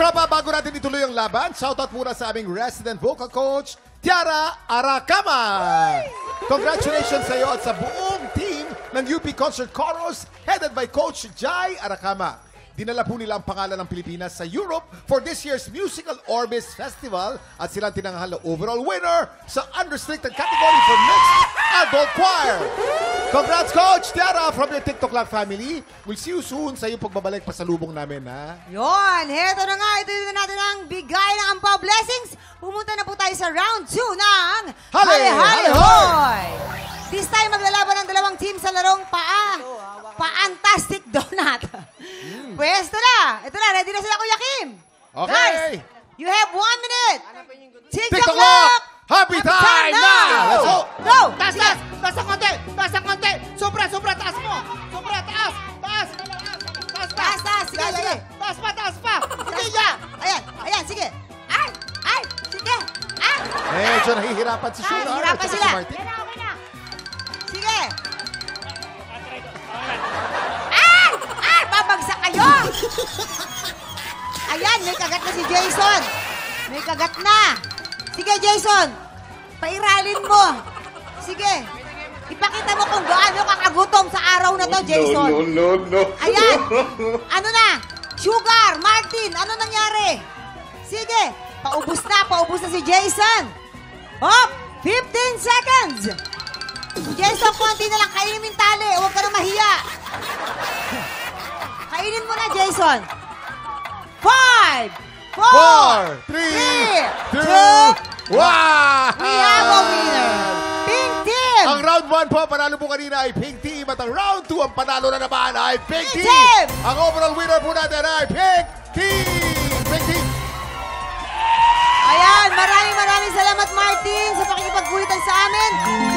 Tropa, bago natin ituloy ang laban, shoutout muna sa aming resident vocal coach, Tiara Arakama. Congratulations sa iyo at sa buong team ng UP Concert Chorus headed by Coach Jai Arakama. Dinala po nila ang pangalan ng Pilipinas sa Europe for this year's Musical Orbis Festival at silang tinanghal na overall winner sa unrestricted category for Mixed Adult Choir. Congrats, Coach Tiara, from your TikTok Live family. We'll see you soon sa iyong pagbabalik pa sa lubong namin, ha? Yon, heto na nga, ito na natin ang bigay ng Ampaw Blessings. Pumunta na po tayo sa round 2 ng Hali-Hali Hoy! This time, maglalaban ng dalawang team sa larong Paantastic Donut. Pwesto na! Ito na, ready na sila, Kuya Kim. Okay. Guys, you have 1 minute. TikTok Clock! Happy time now! Let's go! Go! Taas, taas! Taas ang konti! Taas ang konti! Sobra, sobra! Taas mo! Sobra, taas! Taas! Taas pa! Taas, taas! Sige, sige! Taas pa, taas pa! Sige, ya! Ayan, ayan, sige! Ay! Ay! Sige! Ay! Medyo nahihirapan si Shura. Nahihirapan at sila. si Martin. Sige! Ay! Ay! Babagsak kayo! Ayan, may kagat na si Jason. May kagat na. Sige, Jason. Pairalin mo. Sige. Ipakita mo kung gaano kakagutom sa araw na to, Jason. No. Ayan. Ano na? Sugar, Martin, ano nangyari? Sige. Paubos na si Jason. Hop! 15 seconds. Jason, konti na lang. Kainin mo yung tali. Huwag ka na mahiya. Kainin mo na, Jason. 5, 4, 3, 2, 1! We have a winner. Pink team. Ang round 1 po, panalo po kanina ay Pink Team. At ang round 2, ang panalo na naman ay Pink Pink Team. Team. Ang overall winner po natin ay Pink Team. Pink Team. Ayan, maraming salamat, Martin, sa pakikipagkulitan sa amin.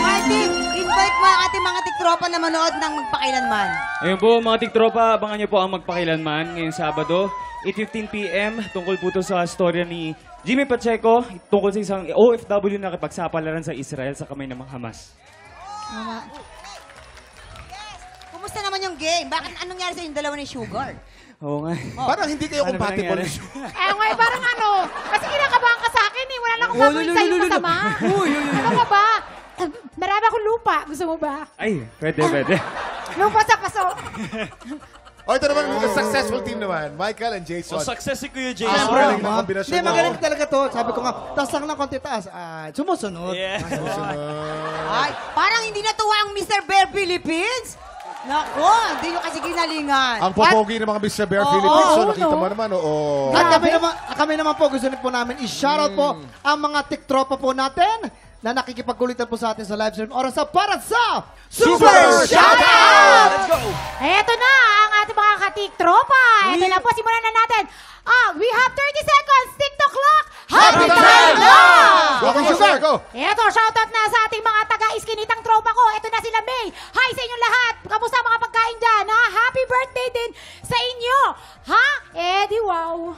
Martin, invite mo ang ating mga tiktropa na manood ng Magpakailanman. Ayun po, mga tiktropa, abangan niyo po ang Magpakailanman ngayong Sabado, 8:15 p.m. Tungkol po ito sa storya ni Jimmy Pacheco, tungkol sa isang OFW na nakipagsapalaran sa Israel sa kamay ng mga Hamas. Yes. Kumusta naman yung game? Bakit anong nangyari sa yung dalawa ni Sugar? Oo nga. Parang hindi kayo Ano ba compatible. nangyari? Ngayon, parang ano, kasi kinakabahan ka sa akin eh. Wala na akong gagawin sa'yo masama. Ano ka ba? Marami akong lupa. Gusto mo ba? Ay, pwede. Lupa sa paso. O ito naman, successful team naman. Michael and Jason. Success si Kuya Ang Jason. galing ng kombinasyon Hindi, mo. magaling talaga to. Sabi ko nga, taas lang ng konti taas. Sumusunod. Yeah. Ay, parang hindi natuwa ang Mr. Bear Philippines. Nako, hindi nyo kasi ginalingan. Ang popogi ng mga Mr. Bear Oo, Philippines. So, oo, nakita no? mo naman, oo. At kami naman po, gusto po namin i-shoutout po ang mga tiktropa po natin na nakikipagkulitan po sa atin sa live stream. Oras sa para sa Super Shoutout! Let's go! Eto na ang ating mga katiktropa. Eto na po, simulan na natin. We have 30 seconds. TikTok clock. Happy time now! Go, Sugar, go! Eto, shoutout na sa ating mga taga-iskinitang tropa ko. Eto na sila May. Hi sa inyong lahat. Kamusta mga pagkain dyan, ha? Happy birthday din sa inyo. Ha? Di wow.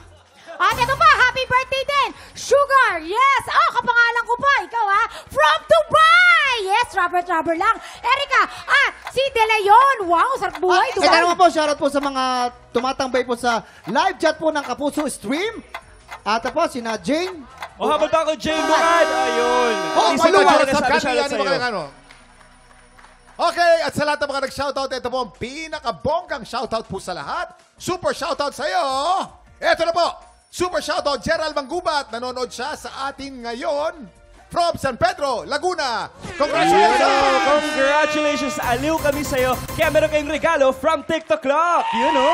At ito pa, happy birthday din. Sugar, yes. Kapangalan ko pa. Ikaw, ha? From Dubai. Yes, rubber lang. Erika, at si De Leon. Wow, sarap buhay. Ito naman po, shoutout po sa mga tumatambay po sa live chat po ng Kapuso Stream. At po, sina Jane. Habol pa ako, Jane Bugad. Ayun. Maluwag Sabi sa shoutout kanila. sa'yo. Okay, at sa lahat ng mga nag-shoutout, ito po ang pinakabonggang shoutout po sa lahat. Super shoutout sa'yo. Ito na po. Super shoutout, Gerald Manggubat. Nanonood siya sa atin ngayon from San Pedro, Laguna. Congratulations! Congratulations! Aliw kami sa'yo. Kaya meron kayong regalo from TikTok Clock. You know?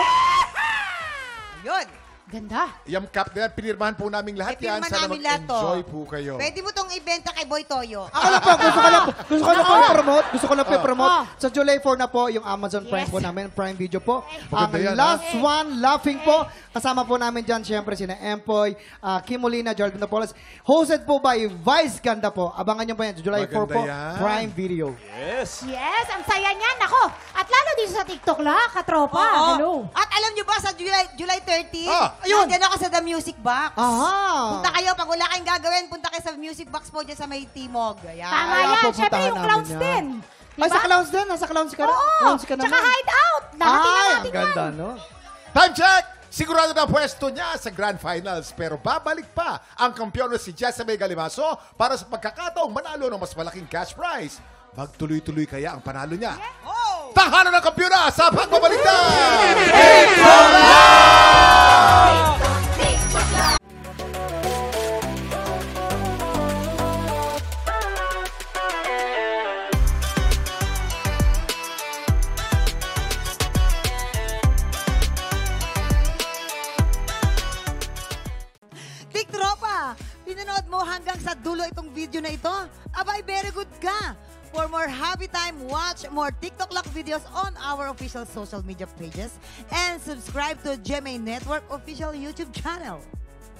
Yun. Ganda. Yung cap na yan, pinirmahan po namin lahat yan. Pinirmahan Sana namin lahat to. mag-enjoy po kayo. Pwede mo tong ibenta kay Boy Toyo. Ako lang po, gusto ko lang po i-promote. Gusto ko lang po i-promote. Oh. Sa July 4 na po, yung Amazon Prime Yes. po namin, Prime Video po. Maganda yan, Last One Laughing po. Kasama po namin dyan, syempre, sina Empoy, Kim Molina, Gerald Napoles. Hosted po by Vice Ganda po. Abangan nyo po yan, July 4 Maganda po, yan. Prime Video. Yes. Yes, ang saya niyan. Nako, at lalo dito sa TikTok la, katropa. Oo. Hello. At alam nyo ba, sa July 30, ayun. nandiyan ako sa The Music Box. Aha! Punta kayo, pag wala kayong gagawin, punta kayo sa Music Box po dyan sa may Timog. Ayan. Tama Kaya yan. po, Siyempre puntahan yung namin clowns yan. din. Ay, sa clowns din? Nasa clowns ka na? Oo. Clowns ka naman. Tsaka hideout. Nakatingnan Ay, natin ang ganda, yan. no? Time check! Sigurado na pwesto niya sa Grand Finals pero babalik pa ang kampyon na si Jessamy Galimaso para sa pagkakataong manalo ng mas malaking cash prize. Magtuloy-tuloy kaya ang panalo niya. Tahanan ng kampyon na sa pagbabalik na! Tiktropa, pinanood mo hanggang sa dulo itong video na ito? Abay, very good ka! For more happy time, watch more TikTok Lock videos on our official social media pages and subscribe to GMA Network official YouTube channel.